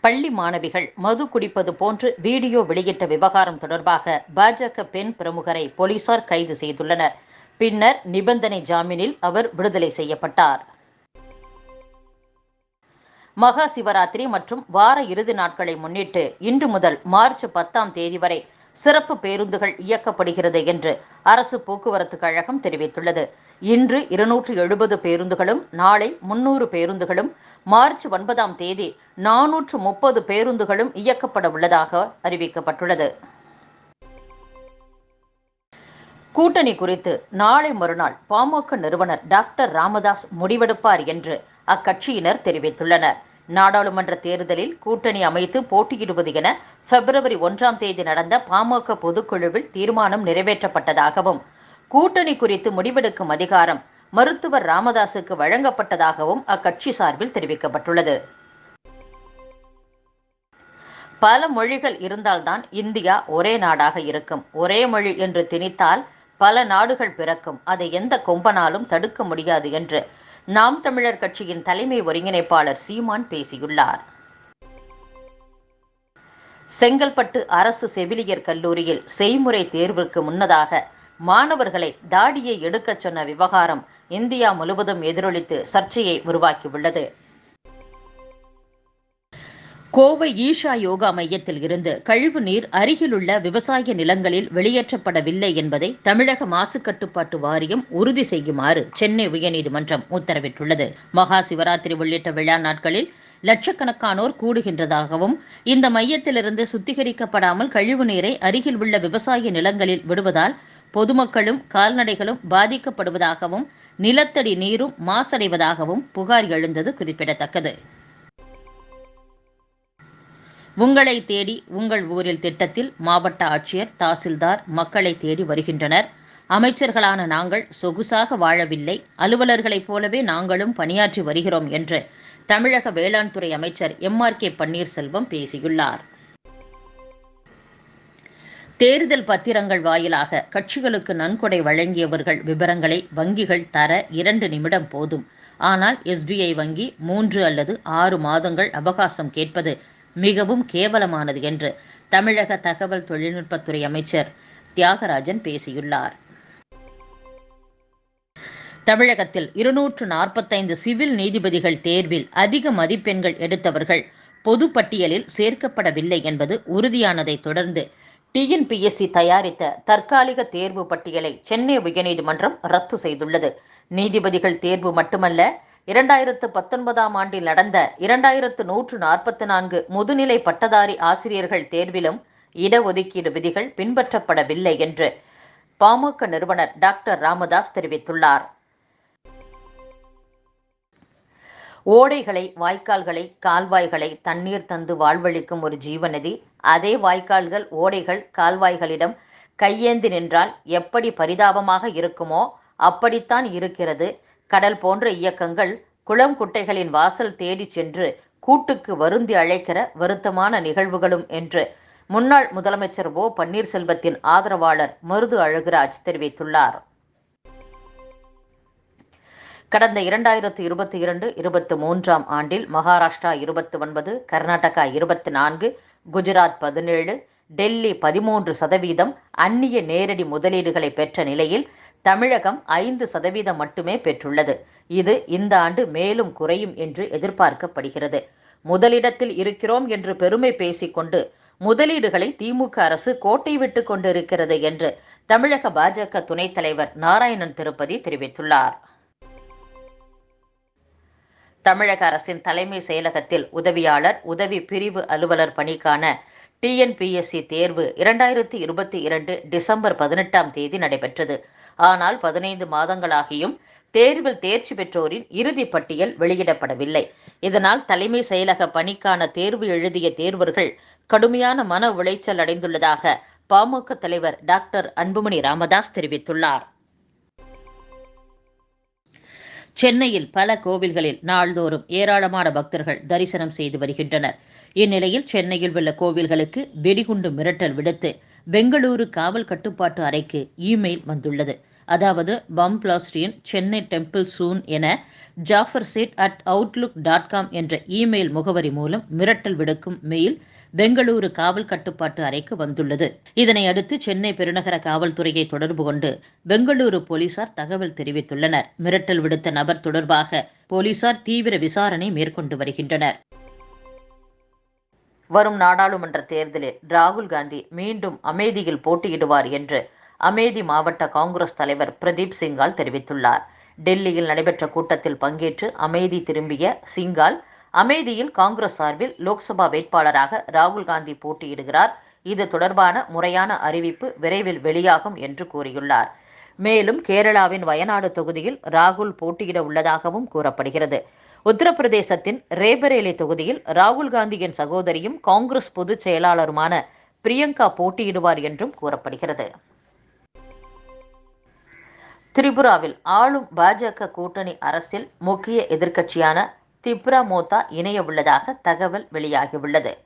பள்ளி மாணவிகள் மது குடிப்பது போன்று வீடியோ வெளியிட்ட விவகாரம் தொடர்பாக பாஜக பெண் பிரமுகரை போலீசார் கைது செய்துள்ளனர். பின்னர் நிபந்தனை ஜாமீனில் அவர் விடுதலை செய்யப்பட்டார். மகா சிவராத்திரி மற்றும் வார இறுதி நாட்களை முன்னிட்டு இன்று முதல் மார்ச் 10ஆம் தேதி வரை சிறப்பு பேருந்துகள் இயக்கப்படுகிறது என்று அரசு போக்குவரத்து கழகம் தெரிவித்துள்ளது. இன்று 270 பேருந்துகளும், நாளை 300 பேருந்துகளும், மார்ச் 9ஆம் தேதி 430 பேருந்துகளும் இயக்கப்பட உள்ளதாக அறிவிக்கப்பட்டுள்ளது. கூட்டணி குறித்து நாளை மறுநாள் பாமக நிறுவனர் டாக்டர் ராமதாஸ் முடிவெடுப்பார் என்று அக்கட்சியினர் தெரிவித்துள்ளனர். நாடாளுமன்ற தேர்தலில் கூட்டணி அமைத்து போட்டியிடுவது என பிப்ரவரி 1ஆம் தேதி நடந்த பாமக பொதுக்குழுவில் தீர்மானம் நிறைவேற்றப்பட்டதாகவும், கூட்டணி குறித்து முடிவெடுக்கும் அதிகாரம் மருத்துவர் ராமதாசுக்கு வழங்கப்பட்டதாகவும் அக்கட்சி சார்பில் தெரிவிக்கப்பட்டுள்ளது. பல மொழிகள் இருந்தால்தான் இந்தியா ஒரே நாடாக இருக்கும். ஒரே மொழி என்று திணித்தால் பல நாடுகள் பிறக்கும். அதை எந்த கொம்பனாலும் தடுக்க முடியாது என்று நாம் தமிழர் கட்சியின் தலைமை ஒருங்கிணைப்பாளர் சீமான் பேசியுள்ளார். செங்கல்பட்டு அரசு செவிலியர் கல்லூரியில் செய்முறை தேர்வுக்கு முன்னதாக மாணவர்களை தாடியை எடுக்கச் சொன்ன விவகாரம் இந்தியா முழுவதும் எதிரொலித்து சர்ச்சையை உருவாக்கியுள்ளது. கோவை ஈஷா யோகா மையத்தில் இருந்து கழிவு நீர் அருகிலுள்ள விவசாய நிலங்களில் வெளியேற்றப்படவில்லை என்பதை தமிழக மாசு கட்டுப்பாட்டு வாரியம் உறுதி செய்யுமாறு சென்னை உயர்நீதிமன்றம் உத்தரவிட்டுள்ளது. மகா சிவராத்திரி உள்ளிட்ட விழா நாட்களில் லட்சக்கணக்கானோர் கூடுகின்றதாகவும், இந்த மையத்திலிருந்து சுத்திகரிக்கப்படாமல் கழிவு நீரை அருகில் உள்ள விவசாய நிலங்களில் விடுவதால் பொதுமக்களும் கால்நடைகளும் பாதிக்கப்படுவதாகவும், நிலத்தடி நீரும் மாசடைவதாகவும் புகார் எழுந்தது குறிப்பிடத்தக்கது. உங்களை தேடி உங்கள் ஊரில் திட்டத்தில் மாவட்ட ஆட்சியர், தாசில்தார் மக்களை தேடி வருகின்றனர். அமைச்சர்களான நாங்கள் சொகுசாக வாழவில்லை, அலுவலர்களைப் போலவே நாங்களும் பணியாற்றி வருகிறோம் என்று தமிழக வேளாண் துறை அமைச்சர் MRK பன்னீர்செல்வம் பேசியுள்ளார். தேர்தல் பத்திரங்கள் வாயிலாக கட்சிகளுக்கு நன்கொடை வழங்கியவர்கள் விவரங்களை வங்கிகள் தர 2 நிமிடம் போதும். ஆனால் SBI வங்கி 3 அல்லது 6 மாதங்கள் அவகாசம் கேட்பது மிகவும் கேவலமானது என்று தமிழக தகவல் தொழில்நுட்பத்துறை அமைச்சர் தியாகராஜன் பேசியுள்ளார். தமிழகத்தில் 245 சிவில் நீதிபதிகள் தேர்வில் அதிக மதிப்பெண்கள் எடுத்தவர்கள் பொதுப்பட்டியலில் சேர்க்கப்படவில்லை என்பது உறுதியானதை தொடர்ந்து TNPSC தயாரித்த தற்காலிக தேர்வு பட்டியலை சென்னை உயர்நீதிமன்றம் ரத்து செய்துள்ளது. நீதிபதிகள் தேர்வு மட்டுமல்ல, 2019ஆம் ஆண்டில் நடந்த 2144 முதுநிலை பட்டதாரி ஆசிரியர்கள் தேர்விலும் இடஒதுக்கீடு விதிகள் பின்பற்றப்படவில்லை என்று பாமக நிறுவனர் டாக்டர் ராமதாஸ் தெரிவித்துள்ளார். ஓடைகளை, வாய்க்கால்களை, கால்வாய்களை தண்ணீர் தந்து வாழ்வளிக்கும் ஒரு ஜீவநதி, அதே வாய்க்கால்கள், ஓடைகள், கால்வாய்களிடம் கையேந்தி நின்றால் எப்படி பரிதாபமாக இருக்குமோ அப்படித்தான் இருக்கிறது கடல் போன்ற இயக்கங்கள் குளம் குட்டைகளின் வாசல் தேடி சென்று கூட்டுக்கு வருந்தி அழைக்கிற வருத்தமான நிகழ்வுகளும் என்று முன்னாள் முதலமைச்சர் O. பன்னீர்செல்வத்தின் ஆதரவாளர் மருது அழகுராஜ் தெரிவித்துள்ளார். கடந்த 2022-23ஆம் ஆண்டில் மகாராஷ்டிரா 29, கர்நாடகா 24, குஜராத் 17, டெல்லி 13% அந்நிய நேரடி முதலீடுகளை பெற்ற நிலையில் தமிழகம் 5% மட்டுமே பெற்றுள்ளது. இது இந்த ஆண்டு மேலும் குறையும் என்று எதிர்பார்க்கப்படுகிறது. முதலிடத்தில் இருக்கிறோம் என்று பெருமை பேசிக்கொண்டு முதலீடுகளை திமுக அரசு கோட்டை விட்டு கொண்டிருக்கிறது என்று தமிழக பாஜக துணைத் தலைவர் நாராயணன் திருப்பதி தெரிவித்துள்ளார். தமிழக அரசின் தலைமை செயலகத்தில் உதவியாளர், உதவி பிரிவு அலுவலர் பணிக்கான TNPSC தேர்வு 2022 டிசம்பர் 18ஆம் தேதி நடைபெற்றது. ஆனால் 15 மாதங்களாகியும் தேர்வில் தேர்ச்சி பெற்றோரின் இறுதி பட்டியல் வெளியிடப்படவில்லை. இதனால் தலைமை செயலக பணிக்கான தேர்வு எழுதிய தேர்வர்கள் கடுமையான மன உளைச்சல் அடைந்துள்ளதாக பாமக தலைவர் டாக்டர் அன்புமணி ராமதாஸ் தெரிவித்துள்ளார். சென்னையில் பல கோவில்களில் நாள்தோறும் ஏராளமான பக்தர்கள் தரிசனம் செய்து வருகின்றனர். இந்நிலையில் சென்னையில் உள்ள கோவில்களுக்கு வெடிகுண்டு மிரட்டல் விடுத்து பெங்களூரு காவல் கட்டுப்பாட்டு அறைக்கு இமெயில் வந்துள்ளது. அதாவது பம்ப்ளாஸ்டின் சென்னை டெம்பிள் சூன் என jafferseat@outlook.com என்ற இமெயில் முகவரி மூலம் மிரட்டல் விடுக்கும் மெயில் பெங்களூரு காவல் கட்டுப்பாட்டு அறைக்கு வந்துள்ளது. இதனை அடுத்து சென்னை பெருநகர காவல்துறையை தொடர்பு கொண்டு பெங்களூரு போலீசார் தகவல் தெரிவித்துள்ளனர். மிரட்டல் விடுத்த நபர் தொடர்பாக போலீசார் தீவிர விசாரணை மேற்கொண்டு வருகின்றனர். வரும் நாடாளுமன்ற தேர்தலில் ராகுல் காந்தி மீண்டும் அமேதியில் போட்டியிடுவார் என்று அமேதி மாவட்ட காங்கிரஸ் தலைவர் பிரதீப் சிங்கால் தெரிவித்துள்ளார். டெல்லியில் நடைபெற்ற கூட்டத்தில் பங்கேற்று அமேதி திரும்பிய சிங்கால், அமேதியில் காங்கிரஸ் சார்பில் லோக்சபா வேட்பாளராக ராகுல் காந்தி போட்டியிடுகிறார். இது தொடர்பான முறையான அறிவிப்பு விரைவில் வெளியாகும் என்று கூறியுள்ளார். மேலும் கேரளாவின் வயநாடு தொகுதியில் ராகுல் போட்டியிட உள்ளதாகவும் கூறப்படுகிறது. உத்தரப்பிரதேசத்தின் ரேபரேலி தொகுதியில் ராகுல் காந்தியின் சகோதரியும் காங்கிரஸ் பொதுச் செயலாளருமான பிரியங்கா போட்டியிடுவார் என்றும் கூறப்படுகிறது. திரிபுராவில் ஆளும் பாஜக கூட்டணி அரசில் முக்கிய எதிர்க்கட்சியான திப்ரா மோத்தா இணைய உள்ளதாக தகவல் வெளியாகியுள்ளது.